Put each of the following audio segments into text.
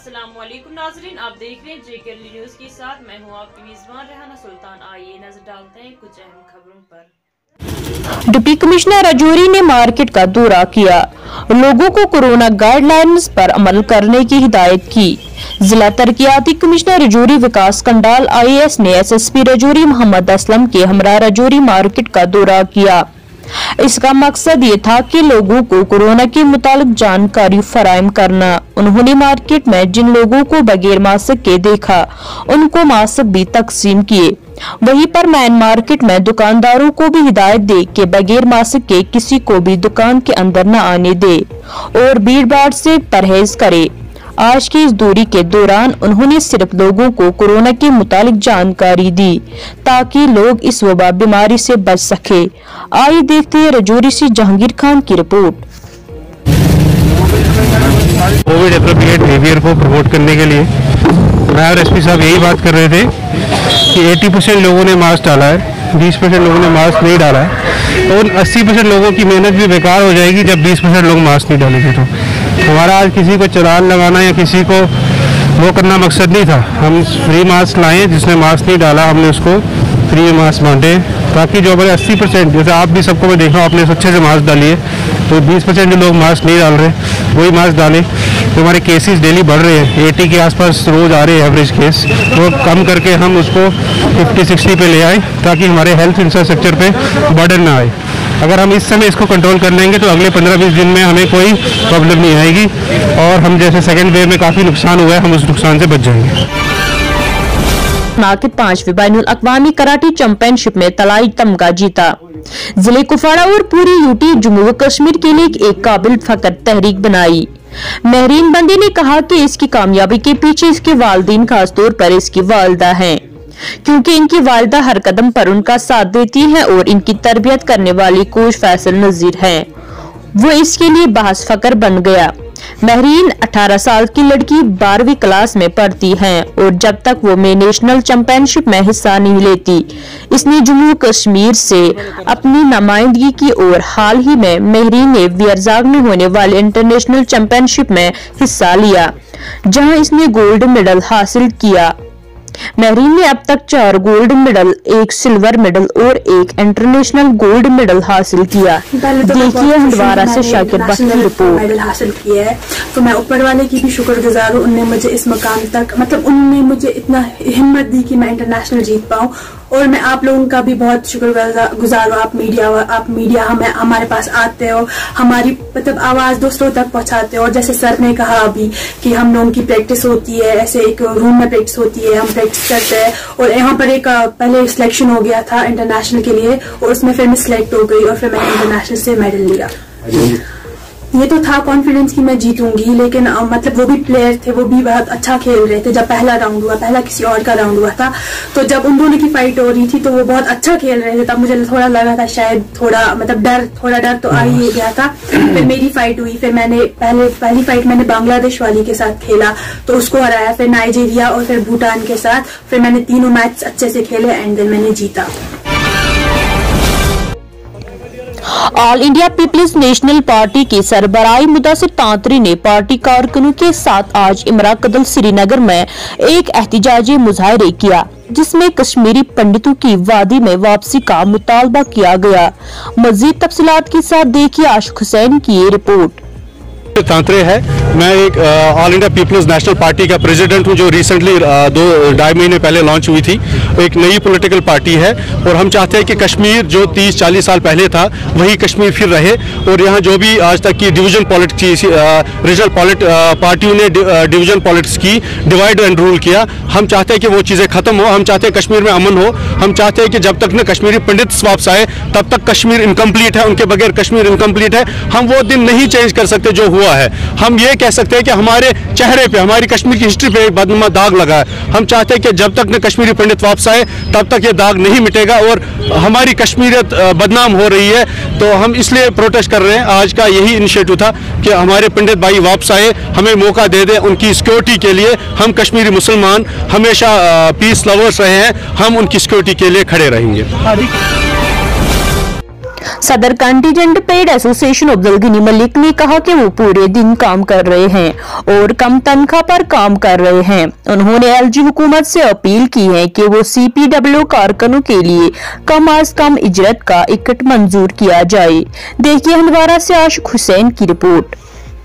अस्सलामुअलैकुम नाज़रीन, आप देख रहे हैं जेके न्यूज़ के साथ मैं हूं आपकी मेज़बान रेहाना सुल्तान। आइए नजर डालते हैं कुछ अहम खबरों पर। डिप्टी कमिश्नर राजौरी ने मार्केट का दौरा किया, लोगों को कोरोना गाइडलाइंस पर अमल करने की हिदायत की। जिला तरक्याती कमिश्नर राजौरी विकास कंडाल IAS ने SSP राजौरी मोहम्मद असलम के हमरा राजौरी मार्केट का दौरा किया। इसका मकसद ये था कि लोगों को कोरोना के मुतालिक जानकारी फराहम करना। उन्होंने मार्केट में जिन लोगों को बगैर मास्क के देखा उनको मास्क भी तकसीम किए। वहीं पर मैन मार्केट में दुकानदारों को भी हिदायत दे कि बगैर मास्क के किसी को भी दुकान के अंदर न आने दे और भीड़ भाड़ से परहेज करे। आज की इस दूरी के दौरान उन्होंने सिर्फ लोगों को कोरोना के मुतालिक जानकारी दी ताकि लोग इस वबा बीमारी से बच सके। आइए देखते हैं राजौरी से जहांगीर खान की रिपोर्ट। कोविड एप्रोप्रिएट बिहेवियर को प्रमोट करने के लिए मैं और SP साहब यही बात कर रहे थे कि 80% लोगों ने मास्क डाला है, 20% लोगों ने मास्क नहीं डाला है और 80% लोगों की मेहनत भी बेकार हो जाएगी जब 20% लोग मास्क नहीं डालेंगे। तो हमारा आज किसी को चालान लगाना या किसी को वो करना मकसद नहीं था। हम फ्री मास्क लाए, जिसने मास्क नहीं डाला हमने उसको फ्री मास्क बांटे ताकि जो हमारे 80% जैसे आप भी सबको मैं देख रहा हूँ आपने अच्छे से मास्क डालिए, तो 20% जो लोग मास्क नहीं डाल रहे वही मास्क डालें। तो हमारे केसेस डेली बढ़ रहे हैं, 80 के आसपास रोज आ रहे हैं एवरेज केस, वो कम करके हम उसको 50-60 पे ले आए ताकि हमारे हेल्थ इंफ्रास्ट्रक्चर पे बर्डन ना आए। अगर हम इस समय इसको कंट्रोल कर लेंगे तो अगले 15-20 दिन में हमें कोई प्रॉब्लम नहीं आएगी और हम जैसे सेकेंड वेव में काफ़ी नुकसान हुआ है हम उस नुकसान से बच जाएंगे। नाकिद 5वीं बैनुल अक़वामी कराटे चैंपियनशिप में तलाई तमगा जीता। जिले कुपवाड़ा और पूरी UT जम्मू व कश्मीर के लिए एक काबिल फख्र तहरीक बनाई। महरीन बंदी ने कहा कि इसकी कामयाबी के पीछे इसके वालिदैन, खासतौर पर इसकी वालिदा हैं, क्योंकि इनकी वालिदा हर कदम पर उनका साथ देती हैं और इनकी तरबियत करने वाली कोच फैसल नजीर हैं। वो इसके लिए बाहस फकर बन गया। महरीन 18 साल की लड़की 12वीं क्लास में पढ़ती है और जब तक वो नेशनल चैंपियनशिप में हिस्सा नहीं लेती इसने जम्मू कश्मीर से अपनी नुमाइंदगी की और हाल ही में महरीन ने वियरज़ाग में होने वाले इंटरनेशनल चैंपियनशिप में हिस्सा लिया जहां इसने गोल्ड मेडल हासिल किया। महरीन ने अब तक 4 गोल्ड मेडल, 1 सिल्वर मेडल और 1 इंटरनेशनल गोल्ड मेडल हासिल किया। देखिए हंडवारा से शाकिर बख्श की रिपोर्ट। मेडल हासिल किया है तो मैं ऊपर वाले की भी शुक्रगुजार हूँ। उनने मुझे इस मकाम तक उनने मुझे इतना हिम्मत दी कि मैं इंटरनेशनल जीत पाऊँ और मैं आप लोगों का भी बहुत शुक्रगुजार हूँ। आप मीडिया हमारे पास आते हो, हमारी आवाज दूसरों तक पहुँचाते हो और जैसे सर ने कहा अभी कि हम लोगों की प्रैक्टिस होती है, ऐसे एक रूम में प्रैक्टिस होती है, हम प्रैक्टिस करते हैं और यहाँ पर एक पहले सिलेक्शन हो गया था इंटरनेशनल के लिए और उसमें फिर मैं सिलेक्ट हो गई और फिर मैंने इंटरनेशनल से मेडल लिया। ये तो था कॉन्फिडेंस कि मैं जीतूंगी, लेकिन वो भी प्लेयर थे, वो भी बहुत अच्छा खेल रहे थे। जब पहला राउंड हुआ, पहला किसी और का राउंड हुआ था, तो जब उन दोनों की फाइट हो रही थी तो वो बहुत अच्छा खेल रहे थे। तब मुझे थोड़ा लगा था शायद थोड़ा डर तो आ ही गया था। फिर मेरी फाइट हुई, फिर मैंने पहली फाइट मैंने बांग्लादेश वाली के साथ खेला तो उसको हराया, फिर नाइजीरिया और फिर भूटान के साथ, फिर मैंने तीनों मैच अच्छे से खेले एंड देन मैंने जीता। All India People's National Party के सरबराही मुदस्सिर तांतरी ने पार्टी कारकुनों के साथ आज इमराकदल श्रीनगर में एक एहतिजाजी मुजाहरे किया जिसमें कश्मीरी पंडितों की वादी में वापसी का मुतालबा किया गया। मजीद तफसीलात के साथ देखिए आशिक हुसैन की ये रिपोर्ट। तांतरे है, मैं एक All India People's National Party का प्रेसिडेंट हूं जो रिसेंटली 2-2.5 महीने पहले लॉन्च हुई थी। एक नई पॉलिटिकल पार्टी है और हम चाहते हैं कि कश्मीर जो 30-40 साल पहले था वही कश्मीर फिर रहे और यहाँ जो भी आज तक की डिवीजन पॉलिटिक्स रीजनल पार्टियों ने डिवीजन पॉलिटिक्स की, डिवाइड एंड रूल किया, हम चाहते हैं कि वो चीज़ें खत्म हो। हम चाहते हैं कश्मीर में अमन हो। हम चाहते हैं कि जब तक न कश्मीरी पंडित वापस आए तब तक कश्मीर इनकम्प्लीट है, उनके बगैर कश्मीर इनकम्प्लीट है। हम वो दिन नहीं चेंज कर सकते जो हुआ है। हम ये कह सकते हैं कि हमारे चेहरे पे, हमारी कश्मीर की हिस्ट्री पे एक बदनुमा दाग लगा है। हम चाहते हैं कि जब तक न कश्मीरी पंडित वापस आए तब तक ये दाग नहीं मिटेगा और हमारी कश्मीरियत बदनाम हो रही है। तो हम इसलिए प्रोटेस्ट कर रहे हैं। आज का यही इनिशिएटिव था कि हमारे पंडित भाई वापस आए, हमें मौका दे दें उनकी सिक्योरिटी के लिए। हम कश्मीरी मुसलमान हमेशा पीस लवर्स रहे हैं, हम उनकी सिक्योरिटी के लिए खड़े रहेंगे। सदर Contingent Paid Association Abdul Ghani Malik ने कहा कि वो पूरे दिन काम कर रहे हैं और कम तनख्वाह पर काम कर रहे हैं। उन्होंने एलजी हुकूमत से अपील की है कि वो CPWO कारकुनों के लिए कम आज कम इजरत का इकट मंजूर किया जाए। देखिए हंदवारा से आशिक हुसैन की रिपोर्ट।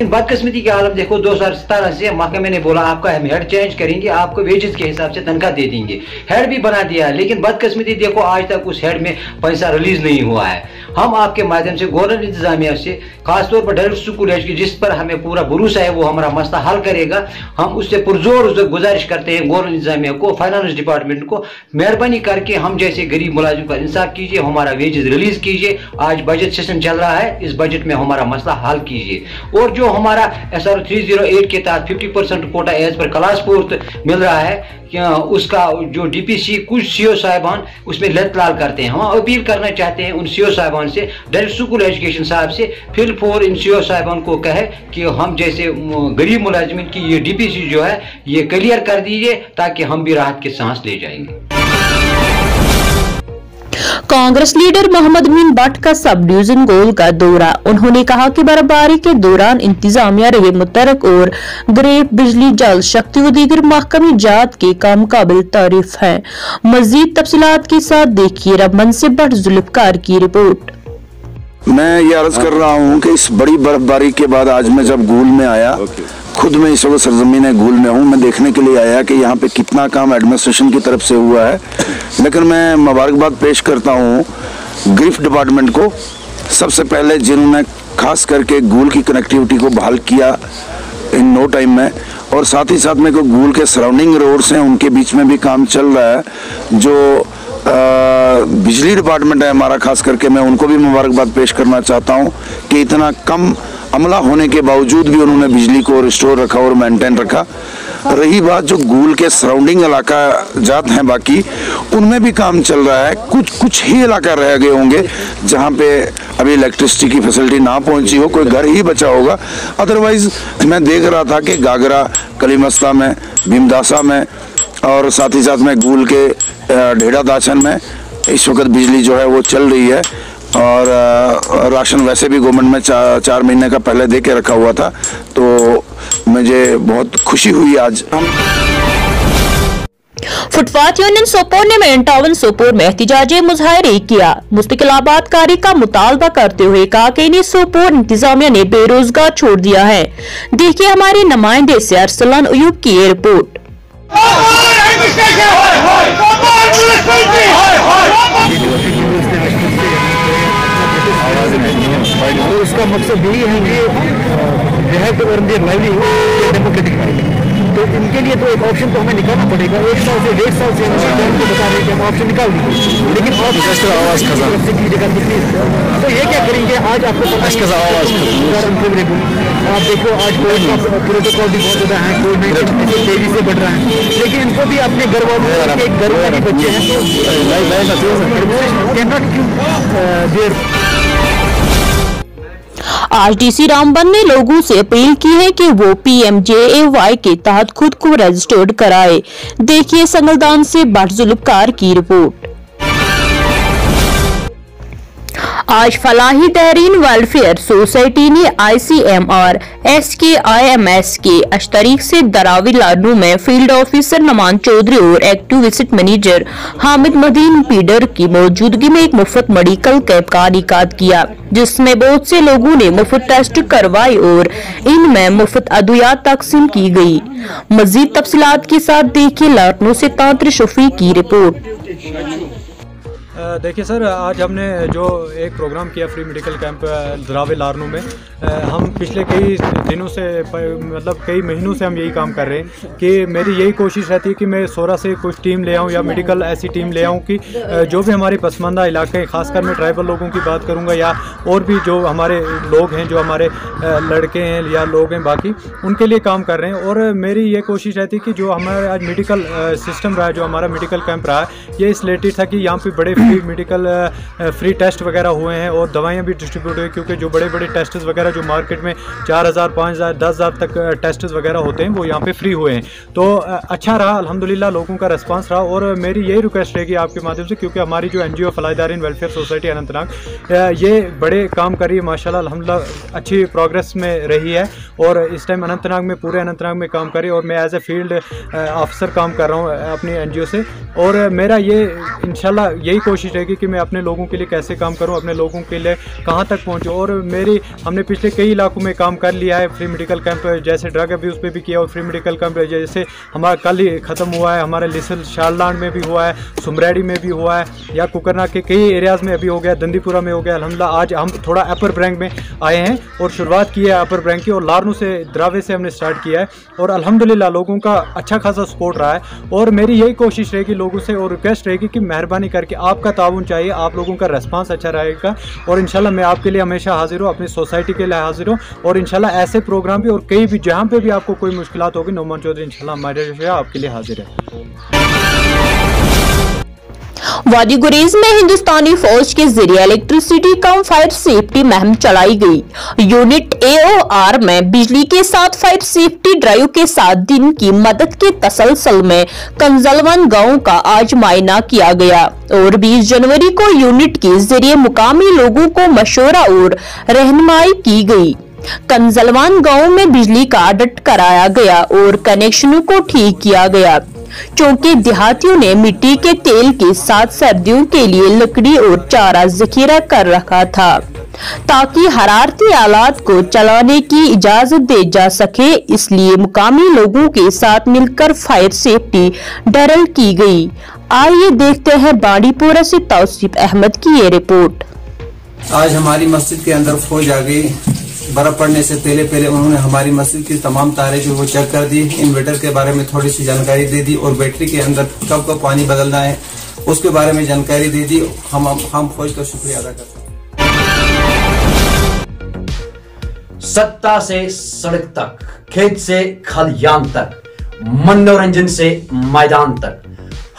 बदकिस्मती की हालत देखो, 2017 से महकमे ने बोला आपका हम हेड चेंज करेंगे, आपको वेजेस के हिसाब से तनख्वाह दे देंगे, हेड भी बना दिया, लेकिन बदकिस्मती देखो आज तक उस हेड में पैसा रिलीज नहीं हुआ है। हम आपके माध्यम से गवर्नर इंतजामिया से खासतौर पर डायरेक्टर स्कूल एज की जिस पर हमें पूरा भरोसा है वो हमारा मसला हल करेगा, हम उससे पुरजोर गुजारिश करते हैं गवर्नर इंतजामिया को, फाइनेंस डिपार्टमेंट को, मेहरबानी करके हम जैसे गरीब मुलाजिम पर इंसाफ कीजिए, हमारा वेजेस रिलीज कीजिए। आज बजट सेशन चल रहा है, इस बजट में हमारा मसला हल कीजिए। और जो हमारा SR 308 के तहत 50% कोटा एज पर क्लास 4 मिल रहा है, उसका जो DPC कुछ CO साहिबान उसमें लत-लाल करते हैं। हम अपील करना चाहते हैं उन CO साहिबान से, डायरेक्टर स्कूल एजुकेशन साहब से, फिल 4 इन CO साहिबान को कहे कि हम जैसे गरीब मुलाजिमिन की ये DPC जो है ये क्लियर कर दीजिए ताकि हम भी राहत की सांस ले जाएंगे। कांग्रेस लीडर मोहम्मद अमीन भट्ट का सब डिवीजन गोल का दौरा। उन्होंने कहा कि बर्फबारी के दौरान इंतजामिया रहे मुतरक और ग्रेट बिजली जल शक्ति व दीगर महकमी जात के काम काबिल तारीफ है। मजीद तफसीलात के साथ देखिए रमन से भट्ट जुल्फकार की रिपोर्ट। मैं ये अर्ज कर रहा हूँ कि इस बड़ी बर्फबारी के बाद आज मैं जब गूल में आया, खुद मैं इस वक्त सरजमीन गूल में हूँ, मैं देखने के लिए आया कि यहाँ पे कितना काम एडमिनिस्ट्रेशन की तरफ से हुआ है। लेकिन मैं मुबारकबाद पेश करता हूँ ग्रिफ डिपार्टमेंट को, सबसे पहले जिन्होंने खास करके गूल की कनेक्टिविटी को बहाल किया इन नो टाइम में, और साथ ही साथ में को गूल के सराउंडिंग रोड्स हैं उनके बीच में भी काम चल रहा है। जो बिजली डिपार्टमेंट है हमारा, खास करके मैं उनको भी मुबारकबाद पेश करना चाहता हूँ कि इतना कम अमला होने के बावजूद भी उन्होंने बिजली को रिस्टोर रखा और मेंटेन रखा। रही बात जो गूल के सराउंडिंग इलाका जात हैं बाकी, उनमें भी काम चल रहा है। कुछ ही इलाका रह गए होंगे जहाँ पे अभी इलेक्ट्रिसिटी की फैसिलिटी ना पहुँची हो, कोई घर ही बचा होगा। अदरवाइज मैं देख रहा था कि गागरा, कलीमस्ता में, भीमदासा में और साथ ही साथ में गूल के ढेड़ा दाचन में इस वक्त बिजली जो है वो चल रही है। और राशन वैसे भी गवर्नमेंट में 4 महीने का पहले दे के रखा हुआ था, तो मुझे बहुत खुशी हुई आज। फुटपाथ यूनियन सोपोर ने मेन टाउन सोपोर में एहतिजाजी मुजाहरे किया। मुस्तकिल आबादकारी का मुतालबा करते हुए कहा कि इन्हें सोपोर इंतजामिया ने बेरोजगार छोड़ दिया है। देखिए हमारे नुमाइंदे से अरसलान अयूब की रिपोर्ट। तो इसका मकसद यही है कि डेमोक्रेटिक तो इनके लिए तो एक ऑप्शन तो हमें निकालना पड़ेगा। 1 साल से 1.5 साल से हम बता रहे हैं कि हम ऑप्शन निकाल देंगे, लेकिन तो ये क्या करेंगे। आज आपको आप देखो आज कोविड का प्रोटोकॉल भी बहुत ज़्यादा है, कोविड तेजी से बढ़ रहा है, लेकिन इनको भी अपने घर वालों के घर वाले बच्चे हैं तो आज DC रामबन ने लोगों से अपील की है कि वो PMJAY के तहत खुद को रजिस्टर्ड कराए। देखिए संगलदान से भट्ट जुल्फकार की रिपोर्ट। आज फलाही तहरीन वेलफेयर सोसाइटी ने ICM और SKIMS के अश्तरीक से दरावी लाडू में फील्ड ऑफिसर नमान चौधरी और एक्टिव विजिट मैनेजर हामिद मदीन पीडर की मौजूदगी में एक मुफ्त मेडिकल कैंप का इनेकाद किया, जिसमें बहुत से लोगों ने मुफ्त टेस्ट करवाए और इनमें मुफ्त अद्वियात तकसीम की गई। मजीद तफसीलात के साथ देखिए लखनऊ से तांत्र शफी की रिपोर्ट। देखिए सर, आज हमने जो एक प्रोग्राम किया फ्री मेडिकल कैंप दरावे लारनू में, हम पिछले कई दिनों से मतलब कई महीनों से हम यही काम कर रहे हैं कि मेरी यही कोशिश रहती है कि मैं सोरा से कुछ टीम ले आऊँ या मेडिकल ऐसी टीम ले आऊँ कि जो भी हमारे पसमानदा इलाके, ख़ासकर मैं ट्राइबल लोगों की बात करूँगा या और भी जो हमारे लोग हैं, जो हमारे लड़के हैं या लोग हैं बाकी, उनके लिए काम कर रहे हैं। और मेरी ये कोशिश रहती है कि जो हमारे आज मेडिकल सिस्टम रहा है, जो हमारा मेडिकल कैंप रहा है, ये इस रिलेटेड था कि यहाँ पर बड़े भी मेडिकल फ्री टेस्ट वगैरह हुए हैं और दवाइयाँ भी डिस्ट्रीब्यूट हुई, क्योंकि जो बड़े बड़े टेस्ट वगैरह जो मार्केट में 4000, 5000, 10,000 तक टेस्ट वगैरह होते हैं वो यहाँ पे फ्री हुए हैं। तो अच्छा रहा, अल्हम्दुलिल्लाह लोगों का रिस्पांस रहा। और मेरी यही रिक्वेस्ट रहेगी आपके माध्यम से, क्योंकि हमारी जो NGO फलाईदारीन वेलफेयर सोसाइटी अनंतनाग ये बड़े काम कर रही है माशाल्लाह, अल्हम्दुलिल्लाह अच्छी प्रोग्रेस में रही है और इस टाइम अनंतनाग में, पूरे अनंतनाग में काम कर रही है। और मैं एज ए फील्ड ऑफिसर काम कर रहा हूँ अपनी NGO से, और मेरा ये इंशाल्लाह यही कोशिश रहेगी कि मैं अपने लोगों के लिए कैसे काम करूं, अपने लोगों के लिए कहां तक पहुंचूं। और हमने पिछले कई इलाकों में काम कर लिया है, फ्री मेडिकल कैंप जैसे ड्रग अब्यूज़ पे भी किया, और फ्री मेडिकल कैंप जैसे हमारा कल ही ख़त्म हुआ है, हमारे लिसल शारलांड में भी हुआ है, सुमरेडी में भी हुआ है, या कुकरना के कई एरियाज़ में अभी हो गया, दंदीपुरा में हो गया। अल्हम्दुलिल्लाह आज हम थोड़ा अपर ब्रैंक में आए हैं और शुरुआत की है अपर ब्रैंक की, और लारनू से द्रावे से हमने स्टार्ट किया है, और अल्हम्दुलिल्लाह लोगों का अच्छा खासा सपोर्ट रहा है। और मेरी यही कोशिश रहेगी लोगों से और रिक्वेस्ट रहेगी कि मेहरबानी करके आपका ताउन चाहिए, आप लोगों का रेस्पॉन्स अच्छा रहेगा, और इंशाल्लाह मैं आपके लिए हमेशा हाजिर हूँ, अपनी सोसाइटी के लिए हाजिर हूँ। और इंशाल्लाह ऐसे प्रोग्राम भी और कई भी जहाँ पे भी आपको कोई मुश्किलात होगी, नोमान चौधरी इंशाल्लाह हमारे जो आपके लिए हाजिर है। वादी गुरेज में हिंदुस्तानी फौज के जरिए इलेक्ट्रिसिटी कम फायर सेफ्टी मुहिम चलाई गई। यूनिट AOR में बिजली के साथ फायर सेफ्टी ड्राइव के साथ दिन की मदद के तसलसल में कंजलवन गांव का आज मुआयना किया गया, और 20 जनवरी को यूनिट के जरिए मुकामी लोगों को मशवरा और रहनुमाई की गई। कंजलवान गांव में बिजली का ऑडिट कराया गया और कनेक्शनों को ठीक किया गया, क्योंकि देहातियों ने मिट्टी के तेल के साथ सर्दियों के लिए लकड़ी और चारा जखीरा कर रखा था, ताकि हरारती आलात को चलाने की इजाजत दे जा सके। इसलिए मुकामी लोगों के साथ मिलकर फायर सेफ्टी ड्रिल की गई। आइए देखते हैं बांडीपोरा से तौसीफ अहमद की ये रिपोर्ट। आज हमारी मस्जिद के अंदर फौज आ गई। बर्फ पड़ने से पहले उन्होंने हमारी मस्जिद की तमाम तारें जो वो चेक कर दी, इन्वर्टर के बारे में थोड़ी सी जानकारी दे दी, और बैटरी के अंदर कब कब पानी बदलना है उसके बारे में जानकारी दे दी। हम फौज का शुक्रिया अदा करते हैं। सत्ता से सड़क तक, खेत से खलियान तक, मनोरंजन से मैदान तक,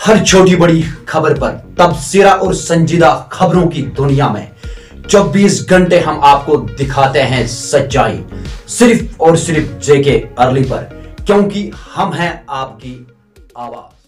हर छोटी बड़ी खबर पर तबसरा और संजीदा खबरों की दुनिया में 24 घंटे हम आपको दिखाते हैं सच्चाई, सिर्फ और सिर्फ JK अर्ली पर, क्योंकि हम हैं आपकी आवाज।